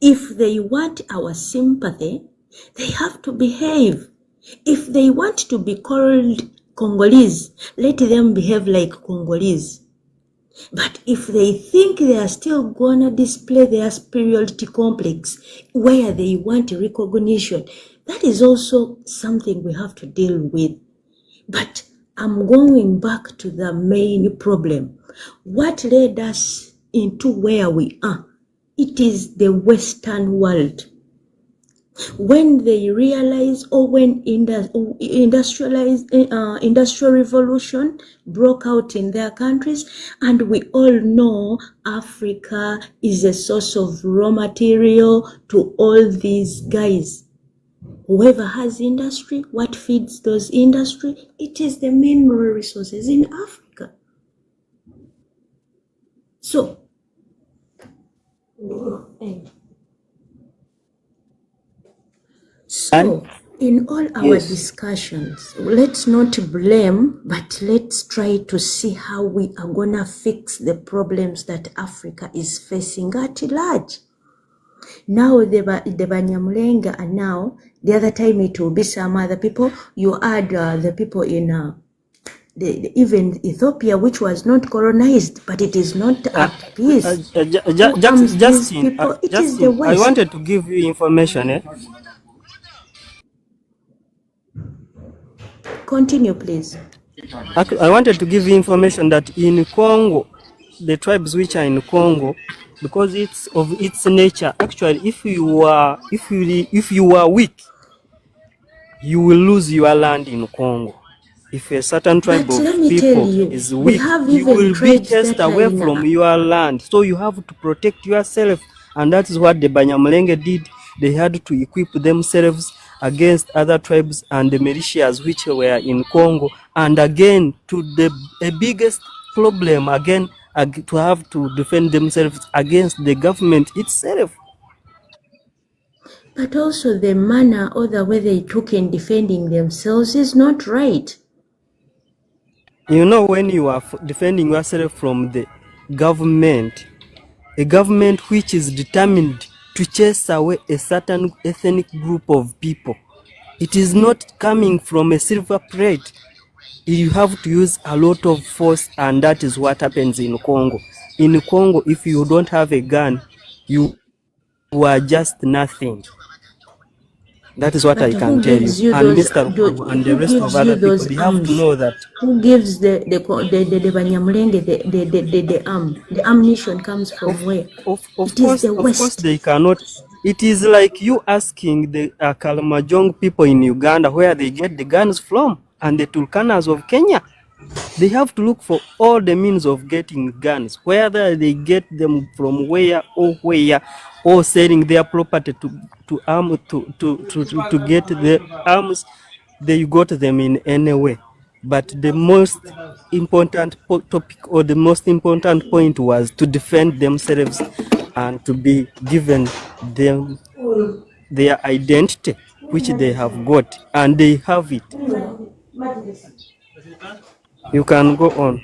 If they want our sympathy, they have to behave. If they want to be called Congolese, let them behave like Congolese. But if they think they are still gonna display their superiority complex where they want recognition, that is also something we have to deal with. But I'm going back to the main problem. What led us into where we are? It is the Western world. When they realize, or when industrial revolution broke out in their countries, and we all know Africa is a source of raw material to all these guys. Whoever has industry, what feeds those industry? It is the mineral resources in Africa. So, in all our discussions, let's not blame, but let's try to see how we are gonna fix the problems that Africa is facing at large. Now the Banyamulenge are now, the other time it will be some other people. You add the people in even Ethiopia, which was not colonized, but it is not at peace. Justin, I wanted to give you information. Continue, please. I wanted to give you information that in Congo, the tribes which are in Congo, because it's of its nature, actually, if you are weak, you will lose your land in Congo. If a certain tribe of people is weak, you will be chased away from your land. So you have to protect yourself, and that is what the Banyamulenge did. They had to equip themselves against other tribes and the militias which were in Congo, and again to the biggest problem again to have to defend themselves against the government itself. But also the manner or the way they took in defending themselves is not right. You know, when you are defending yourself from the government, a government which is determined to chase away a certain ethnic group of people, it is not coming from a silver plate. You have to use a lot of force, and that is what happens in Congo. In Congo, if you don't have a gun, you are just nothing. That is what I can tell you. And Mr. and the rest of other people, they have to know that. Who gives the Banyamulenge the arm? The ammunition comes from where? Of course, they cannot. It is like you asking the Kalamajong people in Uganda where they get the guns from, and the Turkanas of Kenya. They have to look for all the means of getting guns, whether they get them from where, or selling their property to get the arms. They got them in any way. But the most important topic, or the most important point, was to defend themselves and to be given them their identity, which they have got, and they have it. You can go on.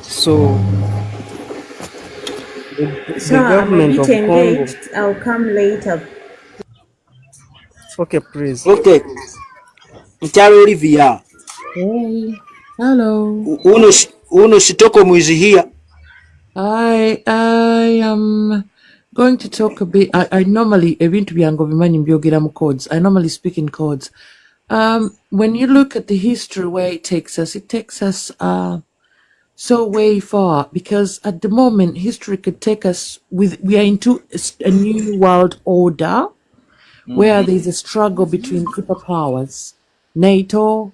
So the government of Congo. I'll come later. Okay, please. Okay. Mtaro Olivia. Hey, hello. Uno Shitoko is here. I am going to talk a bit. I normally ebintu byange bimanyi mbyogera mu codes. I normally speak in codes. When you look at the history where it takes us so way far, because at the moment history could take us we are into a new world order where there's a struggle between superpowers, NATO,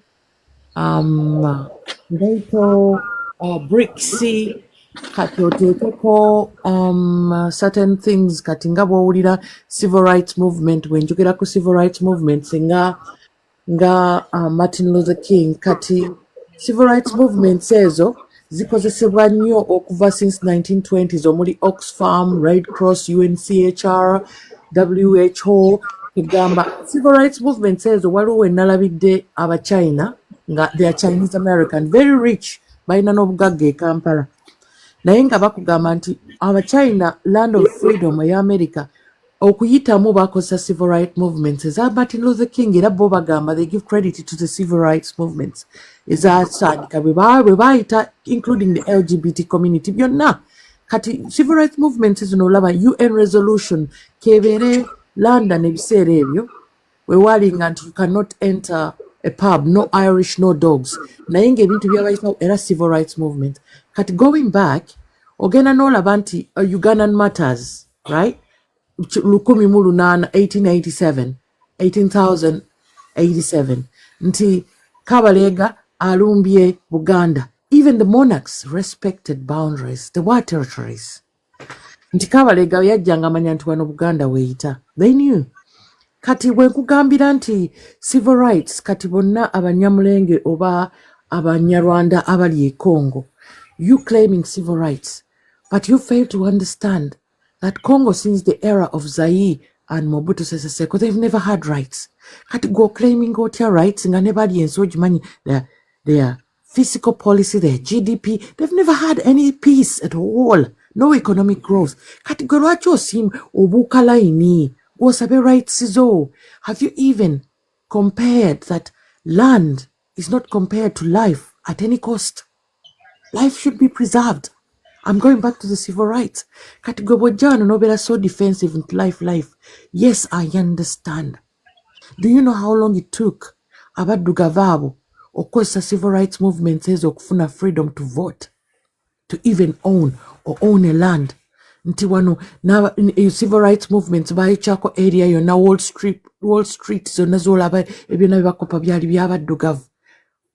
BRICS, kati oteekeko certain things, kati nga bw'owulira civil rights movement, wenjogera ku civil rights movements nga Martin Luther King, kati civil rights movements ezo zikozesebwa nnyo okuva since 1920s omuli Oxfam, Red Cross, UNCHR, WHO. Kugamba civil rights movements ezo waliwo we nalabidde aba China they are Chinese American, very rich, balina n'obugagga e Kampala. Naye nga bakugamba nti China, land of freedom eya America, okuyitamu bakozesa civil rights movements eza Martin Luther King, era bo bagamba they give credit to the civil rights movements ezatandika bwe baayita, including the LGBT community byonna. Kati civil rights movements zino olaba UN resolution kebeere London ebiseera ebyo wewalinga nti you cannot enter a pub, no Irish, no dogs. Naye ng'ebintu byabayitawo era civil rights movement. Kati going back, ogenda n'olaba nti Ugandan Matters, right? 1887, 18,087. Nti Kabalega alumbye Buganda. Even the monarchs respected boundaries. There were territories. Nti Kabalega yajjanga manya nti wano Buganda weeyita. They knew. Kati bwe nkugambira nti civil rights kati bonna abanyamulenge oba abanyarwanda abali e Congo, you claiming civil rights, but you fail to understand that Congo since the era of Zaire and Mobutu Sese Seko, they've never had rights. Kati go claiming otya rights nga ne bali enso gimanyi their physical policy, their GDP, they've never had any peace at all, no economic growth. Kati gwe lwaki osiima obuuka layini gwosabe rights zo? Have you even compared that land is not compared to life at any cost? Life should be preserved. I'm going back to the civil rights. Kati gwe bwojja wano n'obeera so defensive into life. Yes, I understand. Do you know how long it took abaddugavu abo okukozesa civil rights movements ezo okufuna freedom to vote, to even own or own a land? Nti wano civil rights movements bayikyako area yonna Wall Street zonna z'olaba ebyonna byebakopa byali byabaddugavu.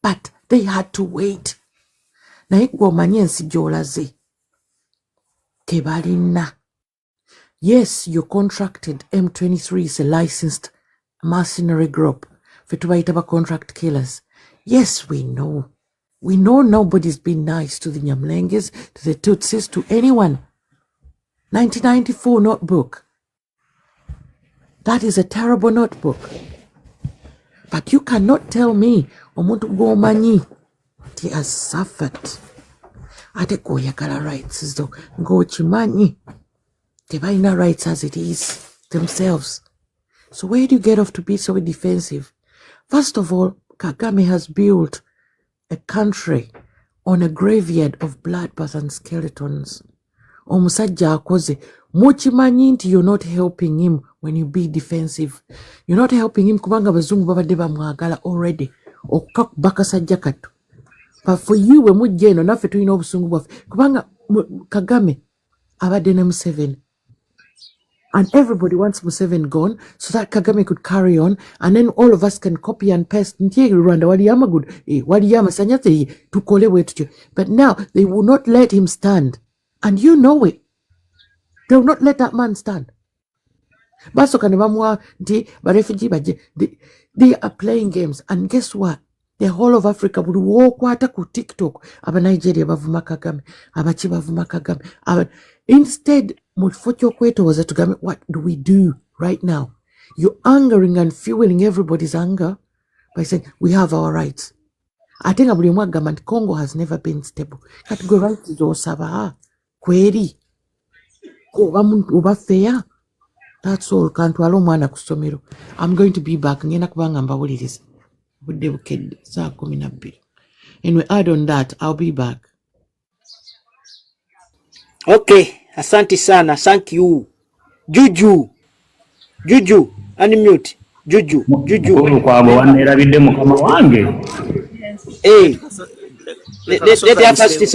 But they had to wait. Naye gwe omanyi ensi gy'olaze tebalina. Yes, you contracted. M23 is a licensed mercenary group. Fe tubayita ba contract killers. Yes, we know. We know nobody's been nice to the Nyamlenges, to the Tutsis, to anyone. 1994 notebook. That is a terrible notebook. But you cannot tell me omuntu gwomanyi he has suffered. Ate goyagala rights zo ng'okimanyi tebalina rights as it is themselves. So where do you get off to be so defensive? First of all, Kagame has built a country on a graveyard of bloodbaths and skeletons. Omusajja akoze mukimanyi nti you're not helping him when you be defensive. You're not helping him kubanga bazungu babadde bamwagala already okukakuba kasajja katto. But for you we mujja eno naffe tulina obusungu bwaffe kubanga Kagame abadde ne Museveni. And everybody wants Museveni gone so that Kagame could carry on, and then all of us can copy and paste. Nti Rwanda wali amagudu, wali amasanyaze, tukole bwetutyo. But now they will not let him stand. And you know it. They will not let that man stand. Basoka ne bamuwa nti ba refugee baje. They are playing games. And guess what? The whole of Africa buli wokwata ku TikTok aba Nigeria bavuma Kagame, abachi bavuma Kagame. Instead, mukifo ky'okwetoowaza tugambe, what do we do right now? You're angering and fueling everybody's anger by saying we have our rights. Ate nga buli omu agamba nti Congo has never been stable. Kati gwe rights z'osaba kweri oba fair? That's all. Kantwala omwana ku ssomero. I'm going to be back. Ngenda kubanga mbawuliriza. Budde bukedde saa 12. Anyway, add on that. I'll be back. Okay, asante sana. Thank you. Juju, unmute. Juju. Kwabo wanerabidde mukama wange. Hey, let her first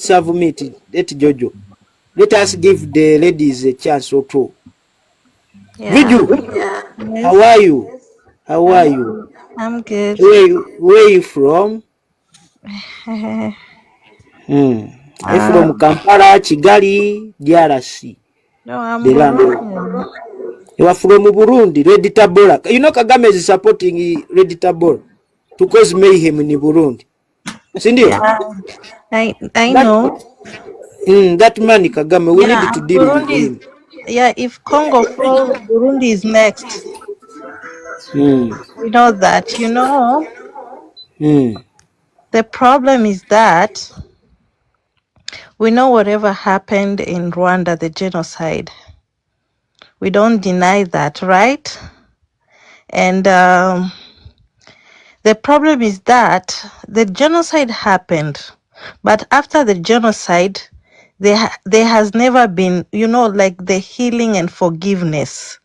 submit. Let Jojo. Let us give the ladies a chance or two. Yeah. Juju, Yes. How are you? I'm good. Where you from? I'm from Kampala, Kigali, DRC. No, I'm The land. Burundian. You are from Burundi, Red Tabora. You know Kagame is supporting Red Tabora to cause mayhem in Burundi. Sindio? Yeah, I know. That man Kagame, we Yeah, need to deal with him. Yeah, if Congo falls, Burundi is next. We know that. You know, The problem is that we know whatever happened in Rwanda, the genocide. We don't deny that, right? And the problem is that the genocide happened, but after the genocide, there has never been, like the healing and forgiveness.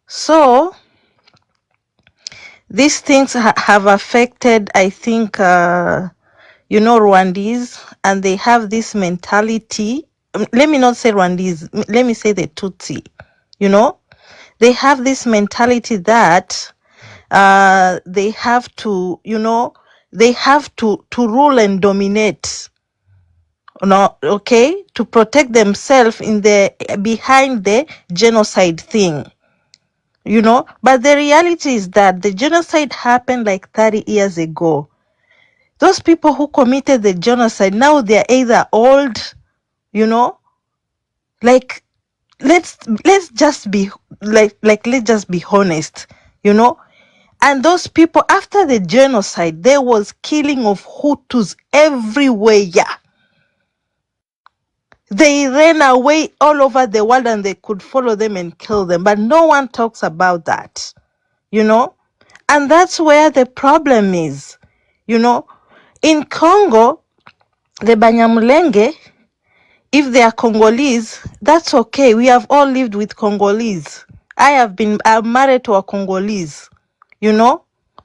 So these things have affected, I think, Rwandese, and they have this mentality. Let me not say Rwandese, let me say the Tutsi. They have this mentality that they have to, they have to rule and dominate. Okay, to protect themselves behind the genocide thing. But the reality is that the genocide happened like 30 years ago. Those people who committed the genocide, now they're either old, like let's just be let's just be honest, and those people, after the genocide, there was killing of Hutus everywhere. They ran away all over the world and they could follow them and kill them, but no one talks about that, and that's where the problem is. In Congo, the Banyamulenge, if they are Congolese, that's okay. We have all lived with Congolese. I'm married to a Congolese.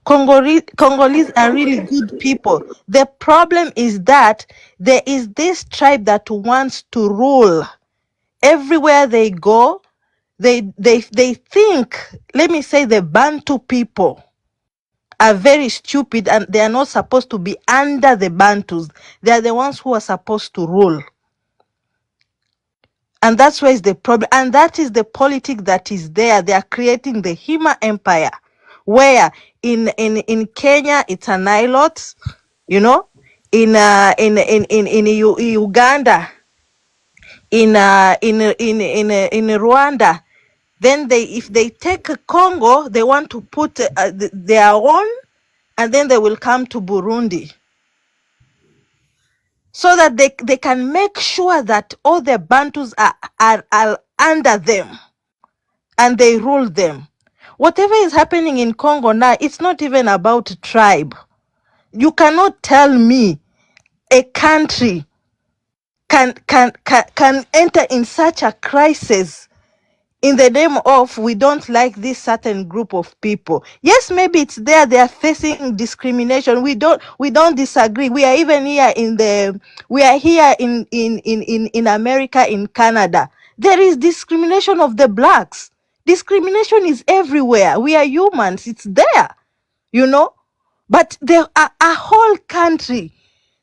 Congolese are really good people. The problem is that there is this tribe that wants to rule. Everywhere they go, they think, let me say, the Bantu people are very stupid and they are not supposed to be under the Bantus. They are the ones who are supposed to rule. And that's where is the problem. And that is the politics that is there. They are creating the Hima Empire, where in Kenya it's an Nilot, in Uganda, in Rwanda. Then if they take Congo, they want to put their own, and then they will come to Burundi, so that they can make sure that all the Bantus are under them and they rule them. Whatever is happening in Congo now, it's not even about tribe. You cannot tell me a country can enter in such a crisis in the name of we don't like this certain group of people. Yes, maybe it's there. They are facing discrimination. We don't disagree. We are even here in America, in Canada. There is discrimination of the blacks. Discrimination is everywhere. We are humans. It's there, but there are a whole country.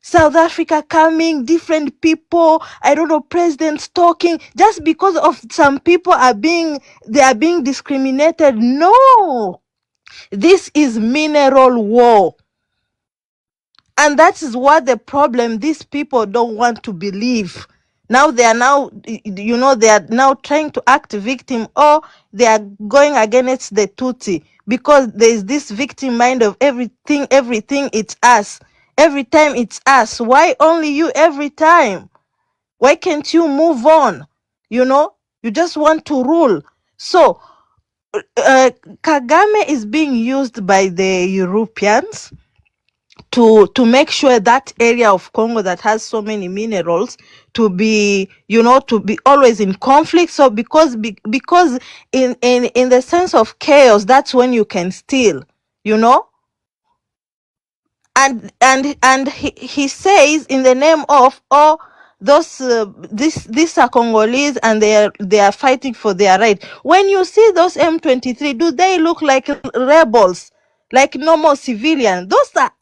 South Africa coming, different people, I don't know, presidents talking, just because of some people are being discriminated. No, this is mineral war. And that is what the problem, these people don't want to believe. Now they are now trying to act victim, or they are going against the Tutsi, because there is this victim mind of everything it's us. Every time it's us. Why only you every time? Why can't you move on? You just want to rule. So Kagame is being used by the Europeans to make sure that area of Congo that has so many minerals to be always in conflict. So because in the sense of chaos, that's when you can steal, and he says, in the name of those these are Congolese and they are fighting for their right. When you see those M23, do they look like rebels, like normal civilians? Those are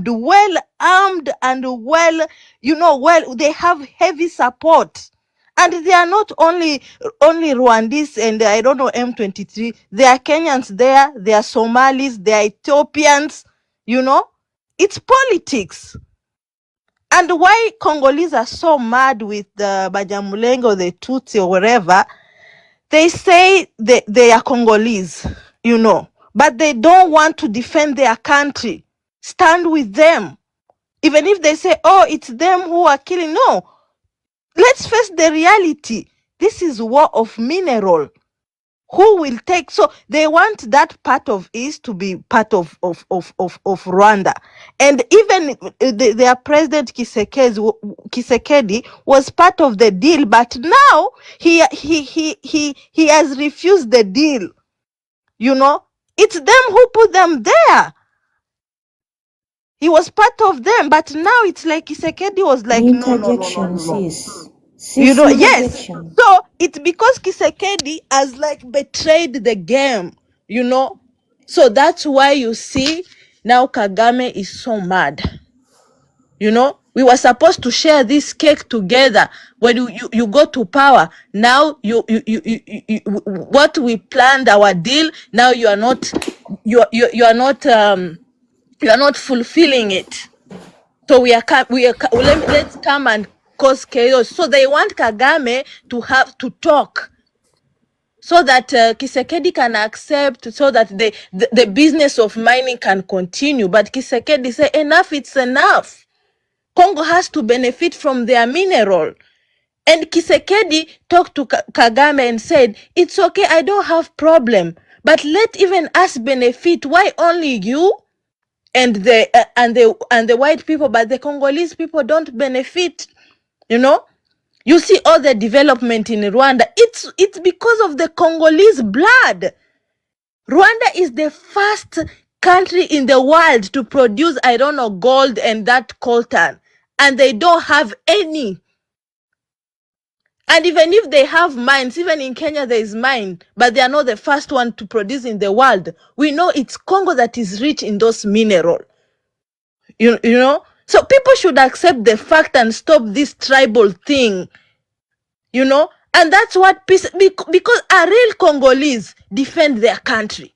well armed and well, they have heavy support. And they are not only Rwandese and I don't know M23. They are Kenyans there, they are Somalis, they are Ethiopians, It's politics. And why Congolese are so mad with the Banyamulenge or the Tutsi or whatever, they say they are Congolese, but they don't want to defend their country. stand with them. Even if they say, oh, it's them who are killing. No, let's face the reality. This is war of mineral. Who will take? So they want that part of East to be part of Rwanda. And even their president Kisekedi was part of the deal, but now he has refused the deal. You know, it's them who put them there. He was part of them, but now it's like Kisekedi was like, no. Interjection, sis. You Sis, know, yes. interjection. So it's because Kisekedi has like betrayed the game, you know. So that's why you see now Kagame is so mad. You know, we were supposed to share this cake together. When you go to power, now you what we planned our deal, now you are not fulfilling it. So let's come and cause chaos. So they want Kagame to have to talk, so that Kisekedi can accept, so that the business of mining can continue. But Kisekedi say enough, it's enough. Congo has to benefit from their mineral. And Kisekedi talked to Kagame and said, it's okay, I don't have problem, but let even us benefit. Why only you and the white people, but the Congolese people don't benefit? You know, you see all the development in Rwanda. It's because of the Congolese blood. Rwanda is the first country in the world to produce, I don't know, gold and that coltan, and they don't have any. And even if they have mines, even in Kenya there is mine, but they are not the first one to produce in the world. We know it's Congo that is rich in those minerals. You know? So people should accept the fact and stop this tribal thing. You know? And that's what peace, because a real Congolese defend their country.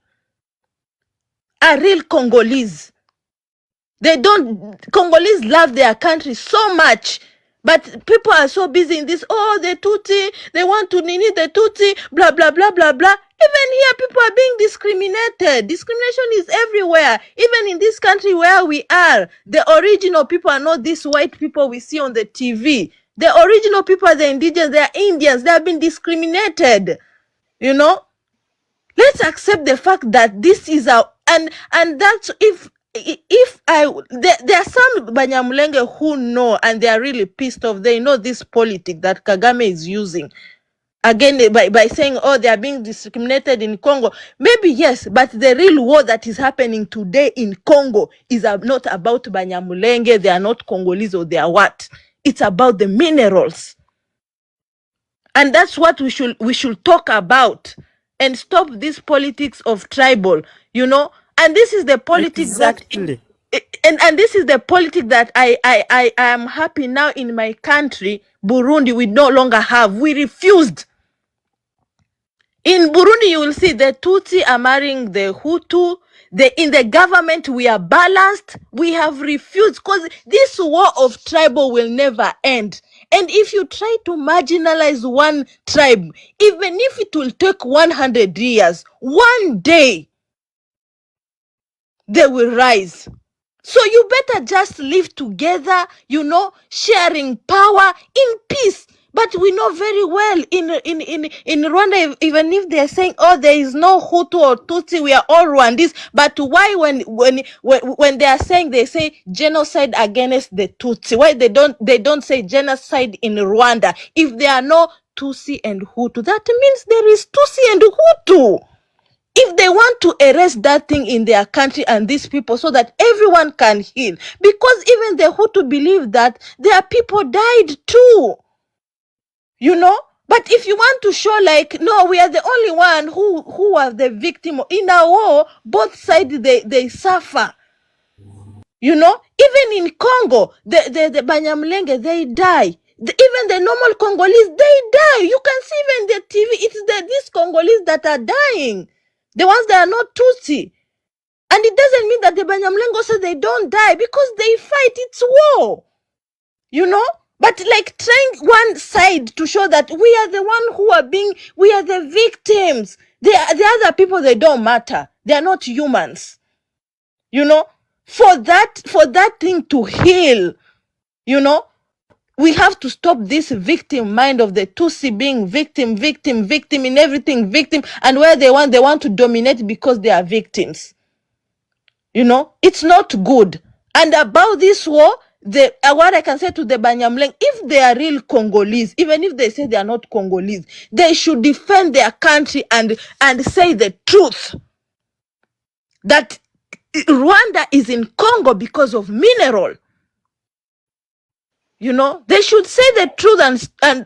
A real Congolese. Congolese love their country so much. But people are so busy in this, oh, the Tutsi, they want to need the Tutsi, blah, blah, blah, blah, blah. Even here, people are being discriminated. Discrimination is everywhere. Even in this country where we are, the original people are not these white people we see on the TV. The original people are the indigenous, they are Indians. They have been discriminated, you know. Let's accept the fact that this is our, and that's if there are some Banyamulenge who know, and they are really pissed off. They know this politic that Kagame is using again by saying, oh, they are being discriminated in Congo. Maybe yes, but the real war that is happening today in Congo is not about Banyamulenge. They are not Congolese, or they are what? It's about the minerals, and that's what we should talk about. And stop this politics of tribal, you know. And this is the politics Exactly. and this is the politics that I am happy now in my country, Burundi, we no longer have. We refused. In Burundi, you will see the Tutsi are marrying the Hutu. In the government, we are balanced. We have refused, because this war of tribal will never end. And if you try to marginalize one tribe, even if it will take 100 years, one day they will rise. So you better just live together, you know, sharing power in peace. But we know very well in Rwanda, even if they are saying, oh, there is no Hutu or Tutsi, we are all Rwandese. But why when they are saying, they say genocide against the Tutsi? Why they don't say genocide in Rwanda? If there are no Tutsi and Hutu, that means there is Tutsi and Hutu. If they want to erase that thing in their country and these people, so that everyone can heal, because even the Hutu believe that their people died too, you know. But if you want to show like, no, we are the only one who are the victim in a war, both sides they suffer, you know. Even in Congo, the Banyamulenge, they die. Even the normal Congolese, they die. You can see even the TV, it's these Congolese that are dying, the ones that are not Tutsi. And it doesn't mean that the Banyamulenge also they don't die, because they fight. It's war, you know. But like trying one side to show that we are the one we are the victims. The other people, they don't matter. They are not humans, you know. For that thing to heal, you know, we have to stop this victim mind of the Tutsi being victim in everything, victim, and where they want to dominate because they are victims. You know, it's not good. And about this war, what I can say to the Banyamulenge, if they are real Congolese, even if they say they are not Congolese, they should defend their country and say the truth. That Rwanda is in Congo because of mineral. You know, they should say the truth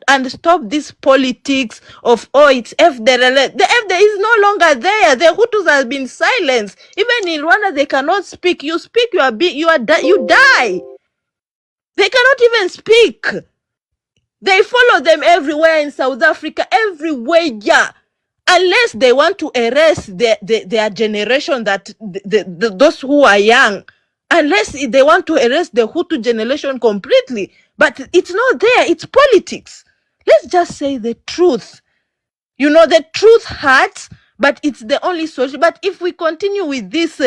and stop this politics of, oh, it's FDLR. The FDLR is no longer there. The Hutus have been silenced. Even in Rwanda, they cannot speak. You speak, you die. They cannot even speak. They follow them everywhere in South Africa, everywhere, yeah. Unless they want to erase their generation, that those who are young, unless they want to erase the Hutu generation completely. But it's not there. It's politics. Let's just say the truth. You know, the truth hurts, but it's the only solution. But if we continue with this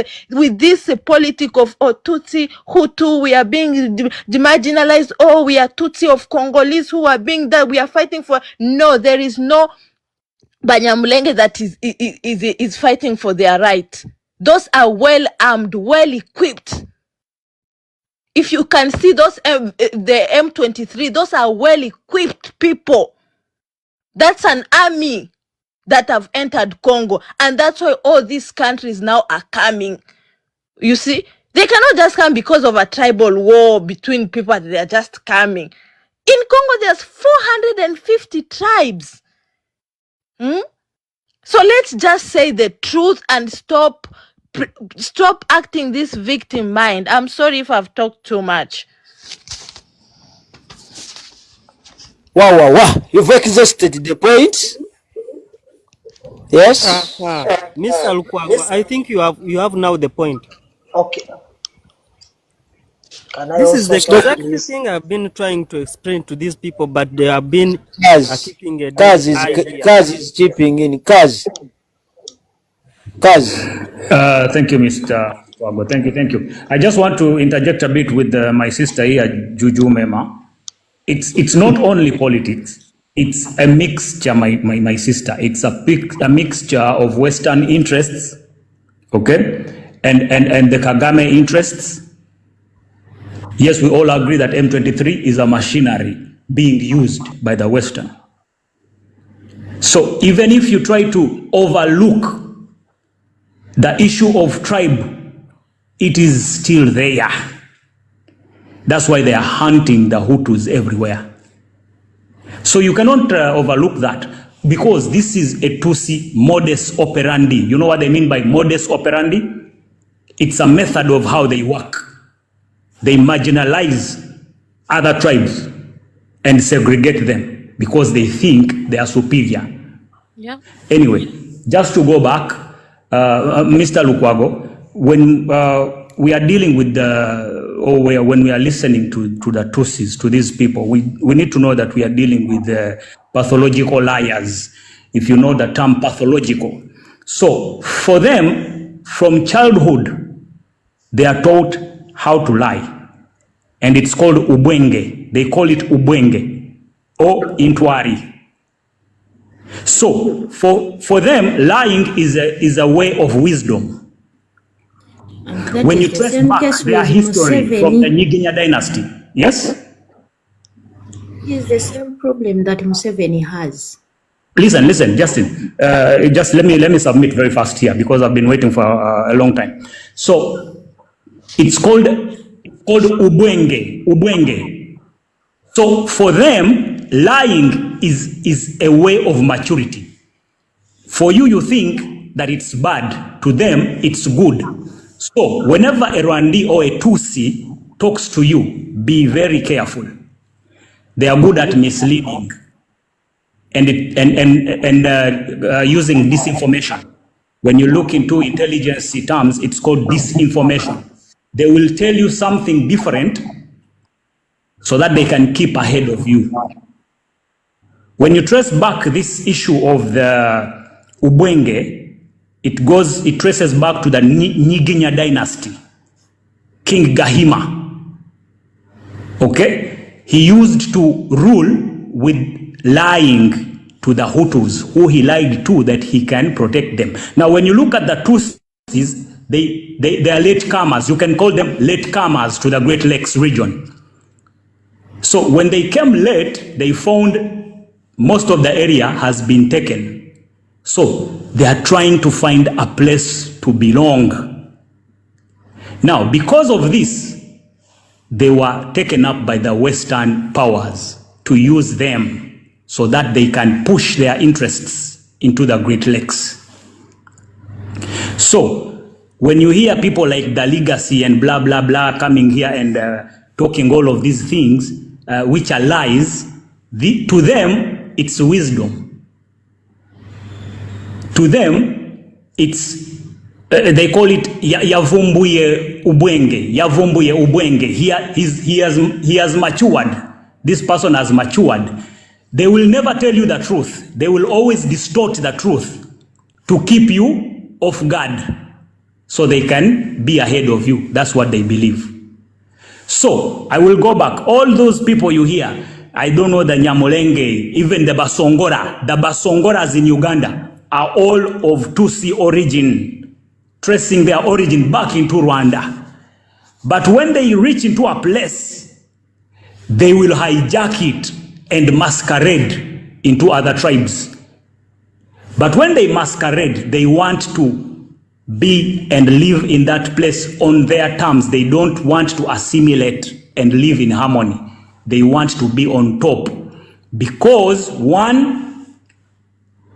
politic of Tutsi, Hutu, we are being demarginalized. Oh, we are Tutsi of Congolese who are being that we are fighting for. No, there is no Banyamulenge that is fighting for their right. Those are well armed, well equipped. If you can see those the M23, those are well equipped people. That's an army that have entered Congo, and that's why all these countries now are coming. You see, they cannot just come because of a tribal war between people. They are just coming. In Congo, there's 450 tribes. So let's just say the truth and stop acting this victim mind. I'm sorry if I've talked too much. Wow. You've exhausted the point. Yes. Mr. Lukwago, I think you have now the point. Okay. Can I This is also the stop, exact please? thing I've been trying to explain to these people, but they have been keeping a Kaz dead eye here. is chipping in. Kaz. Thank you, Mr. Wago. Thank you. I just want to interject a bit with my sister here, Juju Mema. It's not only politics. It's a mixture, my sister. It's a mixture of Western interests, okay, and the Kagame interests. Yes, we all agree that M23 is a machinery being used by the Western. So even if you try to overlook the issue of tribe, it is still there. That's why they are hunting the Hutus everywhere. So you cannot overlook that, because this is a Tutsi modus operandi. You know what I mean by modus operandi? It's a method of how they work. They marginalize other tribes and segregate them because they think they are superior. Yeah. Anyway, just to go back, Mr. Lukwago, when we are dealing with when we are listening to the Tutsis, to these people, we need to know that we are dealing with pathological liars, if you know the term pathological. So for them, from childhood, they are taught how to lie. And it's called ubwenge. They call it ubwenge or intwari. So for them, lying is a way of wisdom. When you trace back their history from the Nyiginya dynasty, yes? It's the same problem that Museveni has. Listen, Justin. Just let me submit very fast here because I've been waiting for a long time. So it's called ubwenge. So for them, lying is a way of maturity. For you, you think that it's bad. To them, it's good. So whenever a Rwandi or a Tutsi talks to you, be very careful. They are good at misleading and using disinformation. When you look into intelligence terms, it's called disinformation. They will tell you something different so that they can keep ahead of you. When you trace back this issue of the Ubwenge, it traces back to the Nyiginya dynasty. King Gahima. Okay? He used to rule with lying to the Hutus, who he lied to that he can protect them. Now, when you look at the Tutsis, they are latecomers. You can call them latecomers to the Great Lakes region. So when they came late, they found most of the area has been taken. So they are trying to find a place to belong. Now, because of this, they were taken up by the Western powers to use them so that they can push their interests into the Great Lakes. So when you hear people like the Legacy and blah, blah, blah coming here and talking all of these things, which are lies, to them, it's wisdom. To them, it's, they call it Yavumbuye Ubwenge. Yavumbuye Ubwenge. He has matured. This person has matured. They will never tell you the truth. They will always distort the truth to keep you off guard so they can be ahead of you. That's what they believe. So I will go back. All those people you hear, I don't know the Nyamulenge, even the Basongoras in Uganda are all of Tutsi origin, tracing their origin back into Rwanda. But when they reach into a place, they will hijack it and masquerade into other tribes. But when they masquerade, they want to be and live in that place on their terms. They don't want to assimilate and live in harmony. They want to be on top because, one,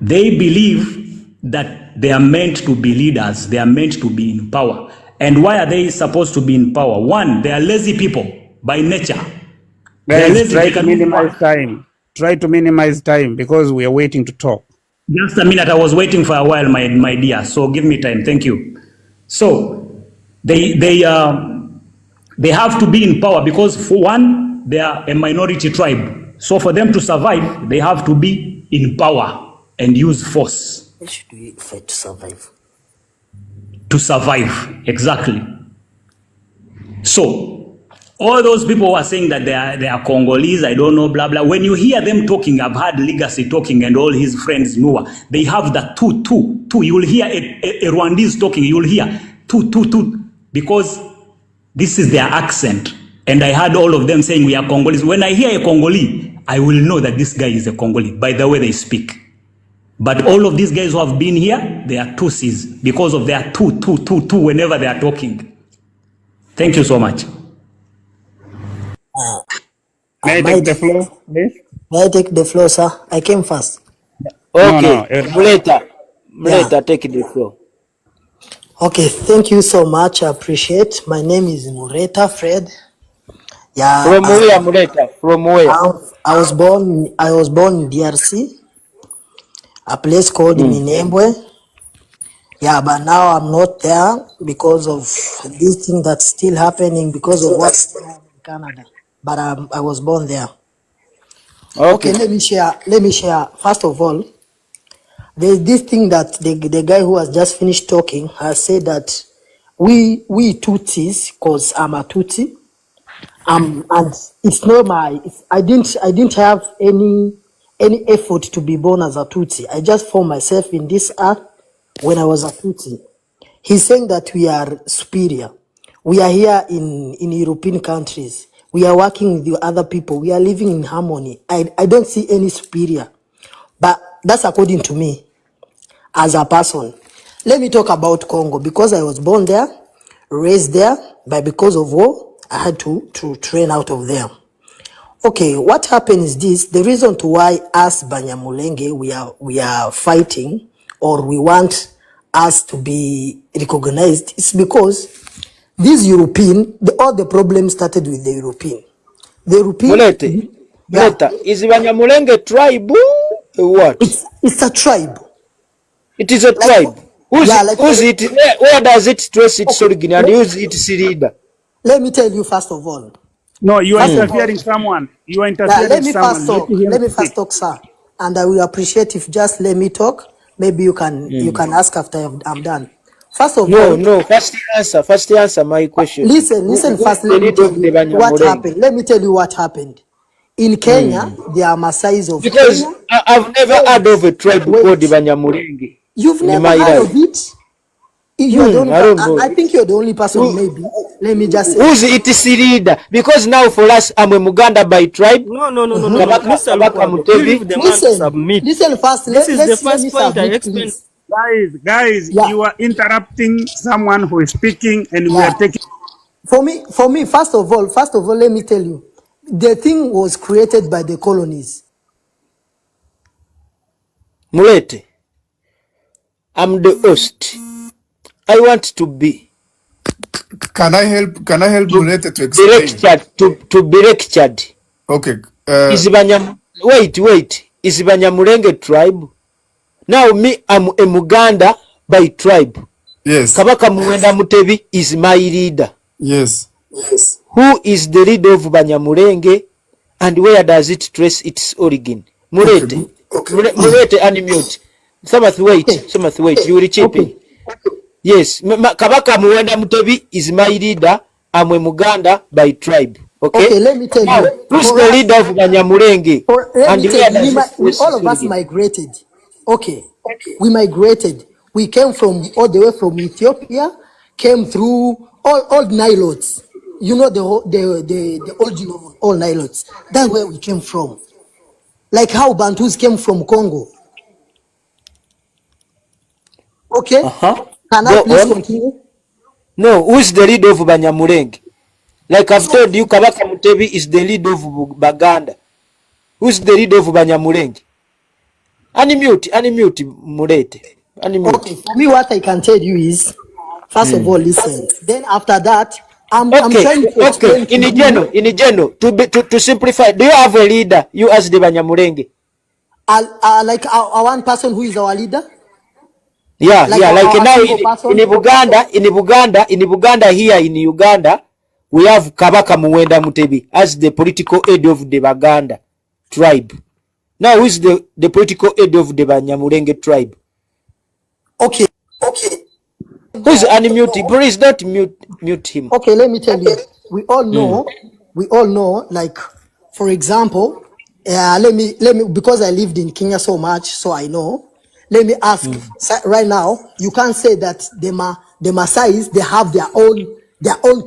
they believe that they are meant to be leaders. They are meant to be in power. And why are they supposed to be in power? One, they are lazy people by nature. Guys, try to minimize time. Try to minimize time because we are waiting to talk. Just a minute. I was waiting for a while, my dear. So give me time. Thank you. So they have to be in power because, for one, they are a minority tribe. So for them to survive, they have to be in power and use force. Why should we fight to survive? To survive, exactly. So all those people who are saying that they are Congolese, I don't know, blah, blah. When you hear them talking, I've heard Legacy talking and all his friends, Noah, they have the two. You will hear a Rwandese talking, you will hear two, because this is their accent. And I heard all of them saying we are Congolese. When I hear a Congolese, I will know that this guy is a Congolese by the way they speak. But all of these guys who have been here, they are Tutsis because of their two whenever they are talking. Thank you so much. May I take the floor, please? May I take the floor, sir? I came first. Okay, Muleta, take the floor. Okay, thank you so much. I appreciate. My name is Mureta Fred. Yeah. From where, Muleta? From where? I was born in DRC, a place called Minembwe. Yeah, but now I'm not there because of this thing that's still happening because of what's going on in Canada. But I was born there. Okay, let me share. First of all, there's this thing that the guy who has just finished talking has said that we Tutsis, because I'm a Tutsi, and it's not I didn't have any effort to be born as a Tutsi. I just found myself in this earth when I was a Tutsi. He's saying that we are superior. We are here in European countries. We are working with the other people. We are living in harmony. I don't see any superior. But that's according to me as a person. Let me talk about Congo. Because I was born there, raised there, but because of war, I had to train out of there. Okay, what happened is this. The reason to why us Banyamulenge, we are fighting, or we want us to be recognized, is because these European, all the problems started with the European. The European... Muleta, is Banyamulenge tribe what? It's a tribe. It is a tribe. Who's it? Where does it trace its origin and who's its leader? Let me tell you first of all. No, you are interfering someone. You are interfering someone. Let me first talk, sir. And I will appreciate if just let me talk. Maybe you can ask after I'm done. First of No, all, no. First answer my question. listen Who is first, the let me leader tell of the you what Banyamulenge? happened. Let me tell you what happened. In Kenya, there are Maasais of Because Kenya. I've never heard of a tribe called Wait. Banyamulenge You've in never my heard life. of it? You are the only I don't know. I think you're the only person, Who, maybe. Let me just say. who's its leader? Because now for us, I'm a Muganda by tribe. No. Mr. Kabaka Lukwago, you Mutebi. leave the man to submit. Listen first. This is the Let me first point I submit, explained. please. Guys, Yeah, you are interrupting someone who is speaking, and we yeah. are taking. For me, first of all, let me tell you, the thing was created by the colonies. Mulete, I'm the host. I want to be. Can I help Mulete to Be explain? lectured, to be lectured. Okay. Is wait. Is Banyamulenge tribe? Now me, I'm a Muganda by tribe. Yes. Kabaka Muwenda Mutebi is my leader. Yes. Who is the leader of Banyamulenge and where does it trace its origin? Okay. Mulete. Mulete unmute. Samath wait. You will chip in. Okay. Yes. Kabaka Muwenda Mutebi is my leader. I'm a Muganda by tribe. Okay? Okay, let me tell Now, you. who's For the us, leader of Banyamulenge? let And me tell where you, does it we trace all its of us origin? migrated. Okay. We migrated. We came from all the way from Ethiopia, came through all Nilotes. You know the origin of all Nilotes. That's where we came from. Like how Bantus came from Congo. Okay? Can I Go please on. continue? No, who's the leader of Banyamulenge? Like I've told you, Kabaka Mutebi is the leader of Baganda. Who's the leader of Banyamulenge? Unmute Mulete. Okay, Unmute. for me, what I can tell you is, first of all, listen. Then after that, I'm Okay, trying to explain to you. in general, to simplify, do you have a leader? You as the Banyamulenge? Like our one person who is our leader, Yeah, like like our now single person. in Buganda here in Uganda, we have Kabaka Muwenda Mutebi as the political head of the Baganda tribe. Now, who is the political head of the Banyamulenge tribe? Okay, Who's unmute? Please don't mute him. okay. Let me tell you. We all know. We all know. Like, for example, let me because I lived in Kenya so much, so I know. Let me ask right now. You can't say that the Maasais they have their own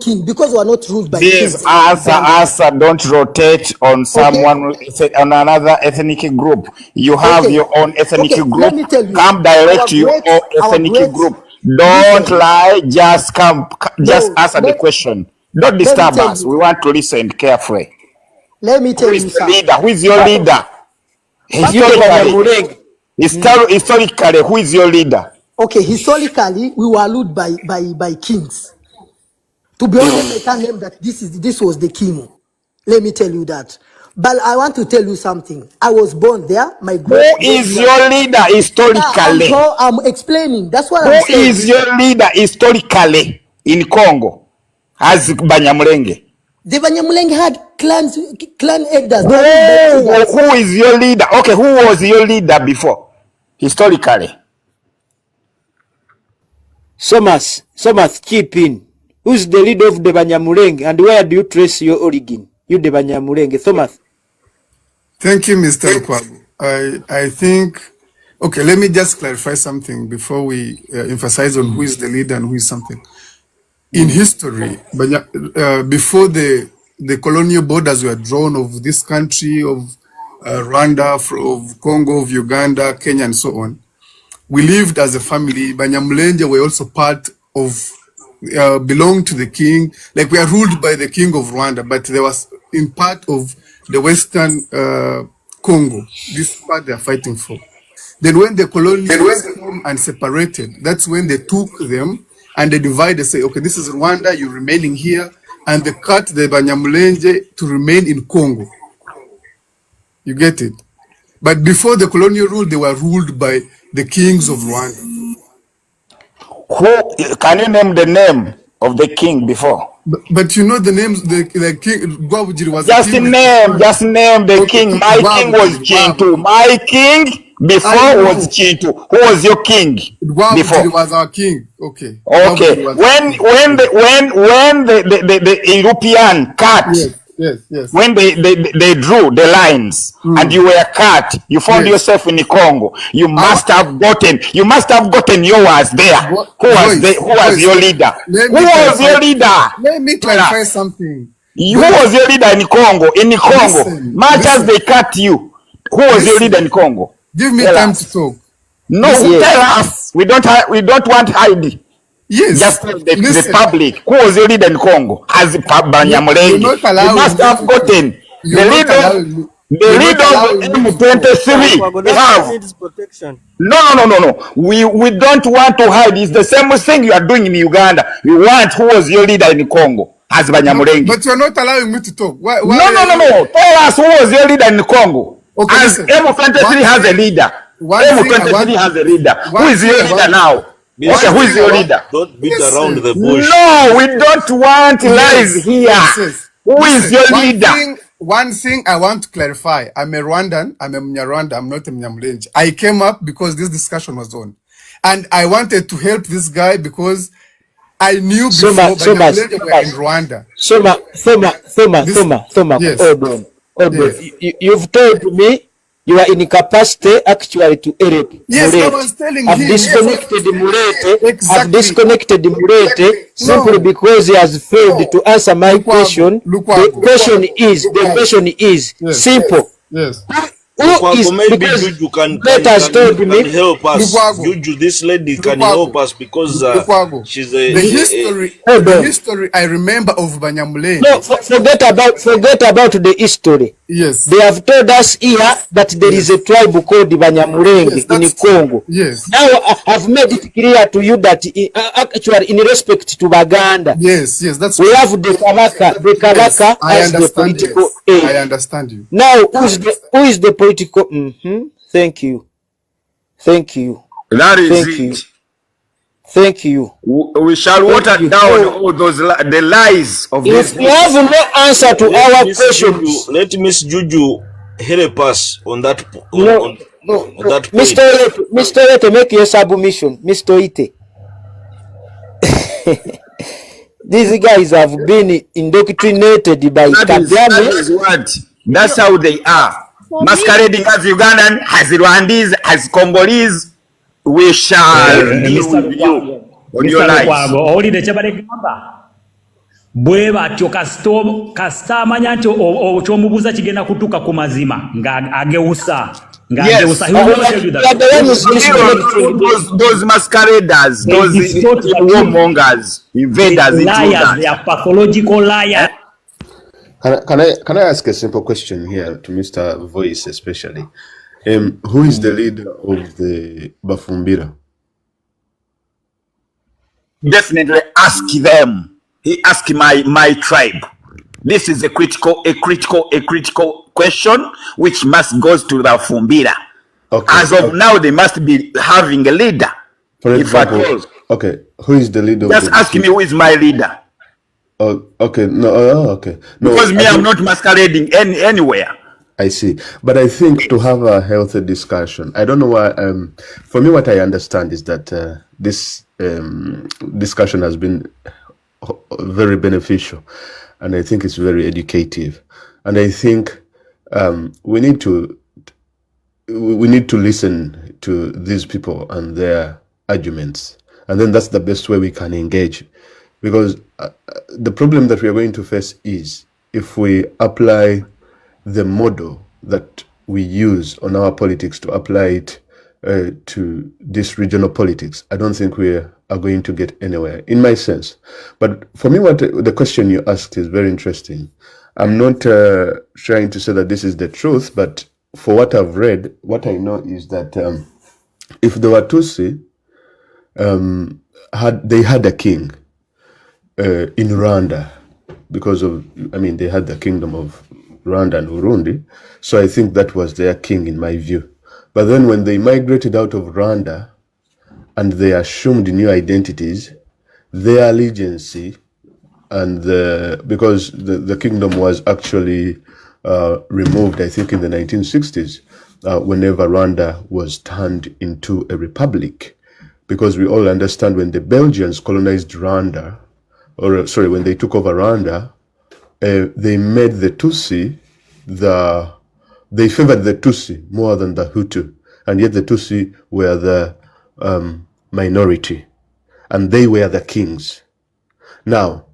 king because we are not ruled by Dave, kings in Uganda. don't rotate on Okay, someone, on another ethnic group. You have okay, your own ethnic okay. Let group. me tell you. Come direct Our to your great, own our ethnic great. group. Don't Listen. lie. Just No. answer the question. Don't Let me disturb tell us. you. We want to listen carefully. Let me Who tell is you, the sir. leader? Who is your But leader? First you of the all, Banyamulenge. Historically, who is your leader? okay, historically, we were ruled by kings. To be honest, I can't name that this was the king. Let me tell you that. But I want to tell you something. I was born there. My Who great great is grand. your leader Yeah, historically? I'm explaining. That's what Who I'm saying. is your leader historically in Congo as Banyamulenge? The Banyamulenge had clan elders. They are ruled by elders. Who is your leader? Okay, who was your leader before? Historically. Somas, chip in. Who's the leader of the Banyamulenge and where do you trace your origin? You the Banyamulenge. Thomas. Thank you, Mr. Lukwago. I think, okay, let me just clarify something before we emphasize on who is the leader and who is something. In history, before the colonial borders were drawn of this country, of Rwanda, of Congo, of Uganda, Kenya, and so on, we lived as a family. Banyamulenge were also part of, belonged to the king. Like we are ruled by the king of Rwanda, but there was in part of the Western Congo. This part they are fighting for. Then when the colonials came and separated, that's when they took them and they divided, say, okay, this is Rwanda, you're remaining here, and they cut the Banyamulenge to remain in Congo. You get it? But before the colonial rule, they were ruled by the kings of Rwanda. Who can you name the name of the king before? But you know the names, the king, Gwabujiri was a Just king. name the Okay, king. My king was king Gwabujiri, too. My king Before was Chintu. Who was your king before? He was our king. Okay. Okay. When the European cut, Yes. when they drew the lines and you were cut, you found yourself in Congo. You must have gotten yours there. Who was your leader? Who was your leader? Let me clarify something. Who was your leader in Congo? Much as they cut you, who was your leader in Congo? Give me time to talk. No, tell us. We don't want hide. Yes. Just tell the public. Who was your leader in Congo? As Banyamulenge. You must have gotten the leader of M23. We have. No. We don't want to hide. It's the same thing you are doing in Uganda. We want who was your leader in Congo as Banyamulenge. But you're not allowing me to talk. Why No. Tell us who was your leader in Congo. Okay, as M23 has a leader. M23 has a leader. Who is your leader now? Okay, who is your leader? Don't beat around the bush. No, we don't want lies here. Yes. Who is your leader? One thing I want to clarify. I'm a Rwandan. I'm a Mnyarwanda. I'm not a Mnyamulenge. I came up because this discussion was on. And I wanted to help this guy because I knew before Mnyamulenge were in Rwanda. Yes. You've told me you are in capacity actually to help. Yes, I was telling I've him. disconnected Murete. Exactly. I've disconnected Murete simply because he has failed to answer my question. The question is simple. Yes. Who is, maybe because Juju can help us. Juju, this lady can help us because she's the history I remember of Banyamulenge. No, forget about the history. Yes. They have told us here that there is a tribe called Banyamulenge in Congo. Yes. Now I've made it clear to you that actually in respect to Baganda. Yes, that's we have the Kabaka as the political aid. I understand you. Now who is the political Thank you. That is Thank you. We shall water down all those the lies of this. If you have no answer to our questions, let Miss Juju help us on that. On that point. Mr. Ite, make your submission. Mr. Ite. These guys have been indoctrinated by Kagame. That is what. That's how they are. Masquerading as Ugandan, as Rwandese, as Congolese. We shall deal with you on your lives. Owulidde kye balegamba bwe batyo kasita amanya nti kyomubuuza kigenda kutuuka ku mazima ng'agewusa. Yes, those masqueraders, those warmongers, invaders, liars, they are pathological liars. Can I ask a simple question here to Mr. Voice especially? Who is the leader of the Bafumbira? Definitely ask them. He asked my tribe. This is a critical question which must go to the Bafumbira. Okay. As of now, they must be having a leader. For example, okay, who is the leader? Just ask me who is my leader. Oh, okay, no, okay. No, because I'm not masquerading anywhere. I see, but I think to have a healthy discussion, I don't know why. For me, what I understand is that this discussion has been very beneficial, and I think it's very educative, and I think we need to listen to these people and their arguments, and then that's the best way we can engage, because the problem that we are going to face is if we apply the model that we use on our politics to apply it to this regional politics, I don't think we are going to get anywhere, in my sense. But for me, what the question you asked is very interesting. I'm not trying to say that this is the truth, but for what I've read, what I know is that if the Watusi they had a king in Randa, because of, they had the kingdom of Randa and Urundi, so I think that was their king in my view. But then when they migrated out of Randa and they assumed new identities, their allegiance and because the kingdom was actually removed, I think in the 1960s, whenever Rwanda was turned into a republic. Because we all understand when the Belgians colonized Rwanda, or sorry, when they took over Rwanda, they made the Tutsi they favored the Tutsi more than the Hutu, and yet the Tutsi were the minority, and they were the kings. Now,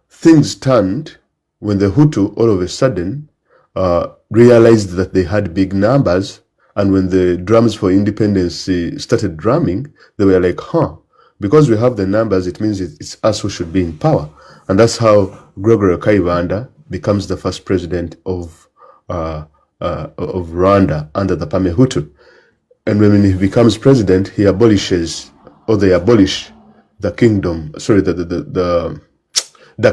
things turned when the Hutu all of a sudden realized that they had big numbers, and when the drums for independence started drumming, they were like, because we have the numbers, it means it's us who should be in power. And that's how Gregory Kayibanda becomes the first president of Rwanda under the Pame Hutu. And when he becomes president, he abolishes, or they abolish the kingdom, sorry, the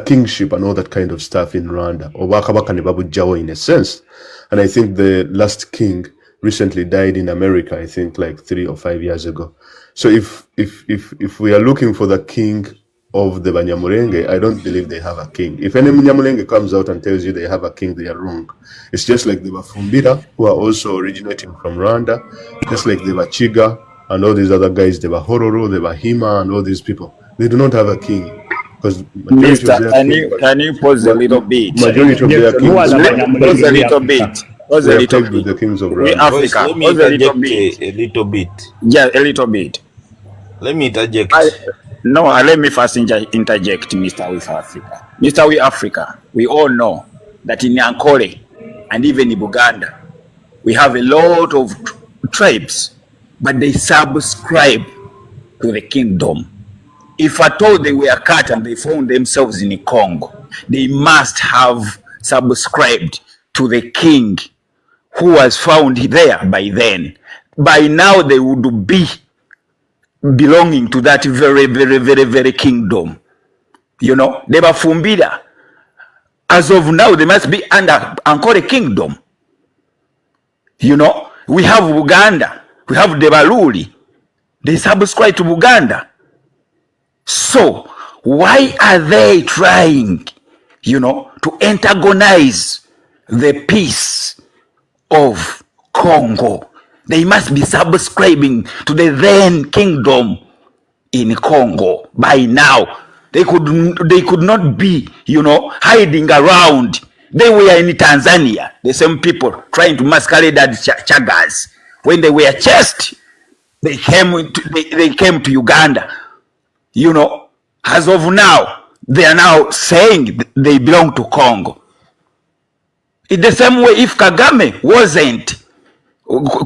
kingship and all that kind of stuff in Rwanda, or Wakabaka Nebabujawa in a sense. And I think the last king recently died in America, I think like 3 or 5 years ago. So if we are looking for the king of the Banyamulenge, I don't believe they have a king. If any Banyamulenge comes out and tells you they have a king, they are wrong. It's just like the Bafumbira, who are also originating from Rwanda, just like the Bachiga and all these other guys, the Bahororo, the Bahima, and all these people. They do not have a king. Because Mister, can you pause a little bit? Majority of their kings. Pause a little bit. Pause a little bit. The kings of We Rwanda. Africa. Let me Pause a little interject bit. a little bit. Yeah, a little bit. Let me interject. No, let me first interject, Mr. With Africa. Mr. With Africa, we all know that in Ankole and even in Buganda, we have a lot of tribes, but they subscribe to the kingdom. If at all they were cut and they found themselves in Congo, they must have subscribed to the king who was found there by then. By now they would be belonging to that very, very, very, very kingdom. You know, they were Fumbira. As of now, they must be under Ankole kingdom. You know, we have Buganda, we have Debaluli. They subscribe to Buganda. So, why are they trying, you know, to antagonize the peace of Congo? They must be subscribing to the then kingdom in Congo by now. They could not be, you know, hiding around. They were in Tanzania, the same people trying to masquerade as Chagas. When they were chased, they came to Uganda. You know, as of now, they are now saying they belong to Congo. In the same way, if Kagame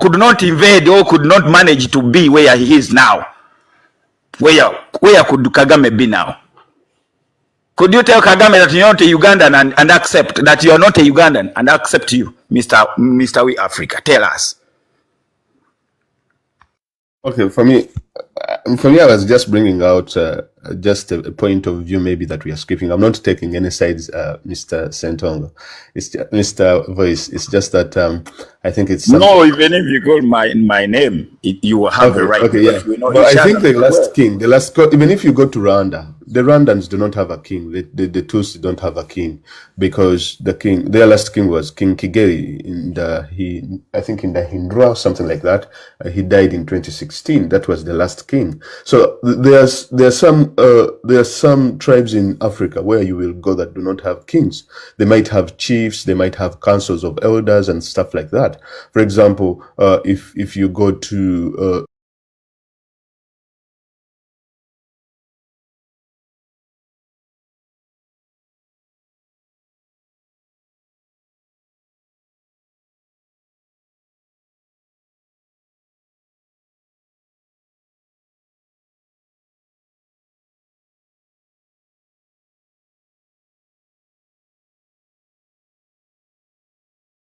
could not invade or could not manage to be where he is now, where could Kagame be now? Could you tell Kagame that you're not a Ugandan and accept that you are not a Ugandan and accept you, Mr. We Africa? Tell us. Okay, for me, I was just bringing out just a point of view maybe that we are skipping. I'm not taking any sides, Mr. Sentongo. It's just, Mr. Voice. It's just that I think it's something. No, even if you call my name, you will have the right. Okay, yeah. But I think the last king, even if you go to Rwanda, the Rwandans do not have a king. The Tutsi don't have a king because their last king was King Kigeli I think in the Hindra or something like that. He died in 2016. That was the last king. So there are some tribes in Africa where you will go that do not have kings. They might have chiefs, they might have councils of elders and stuff like that. For example, if you go to